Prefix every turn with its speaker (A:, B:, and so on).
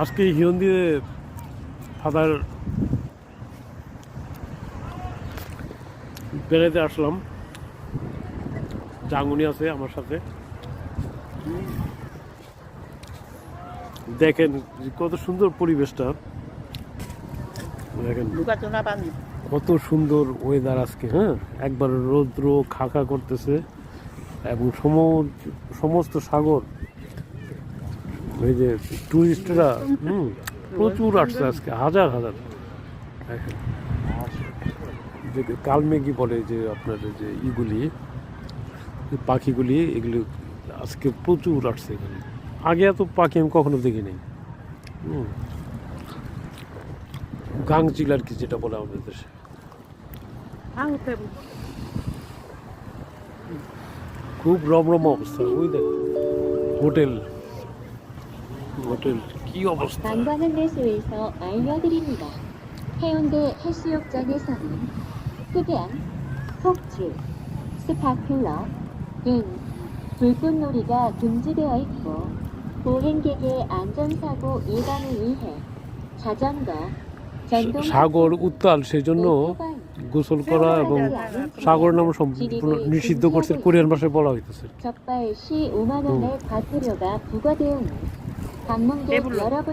A: আজকে হিয়ন্দিতে ফাদার বেড়াতে আসলাম। জাঙ্গুনি আছে আমার সাথে। দেখেন কত সুন্দর পরিবেশটা, দেখেন কত সুন্দর ওয়েদার আজকে। হ্যাঁ, একবার রৌদ্র খাকা করতেছে এবং সমস্ত সাগর, এই যে টুরিস্টরা প্রচুর আসছে আজকে, হাজার হাজার। দেখেন যে কালমেঘি বলে যে আপনার যে ইগুলি পাখিগুলি, এগুলি আজকে প্রচুর আসছে এখানে। আগে এত পাখি আমি কখনো দেখি নাই। গাংচিল আর কি যেটা বলে আমাদের দেশে। খুব রমরম অবস্থা। ওই দেখ হোটেল কি অবস্থা।
B: 관광 안내소에서 알려드립니다. 해운대 해수욕장에서는 흡연, 폭주, 스파클러 등 불꽃놀이가 금지되어 있고 보행객의 안전사고 예방을 위해 자전거, 전동
A: সাগর উত্তাল, সেই জন্য গোসল করা এবং সাগর নাম সম্পূর্ণ নিষিদ্ধ করছে কোরিয়ান ভাষায় বলা হইতেছে।
B: 적발 시 5만 원의 과태료가 부과되오니 방문객 여러분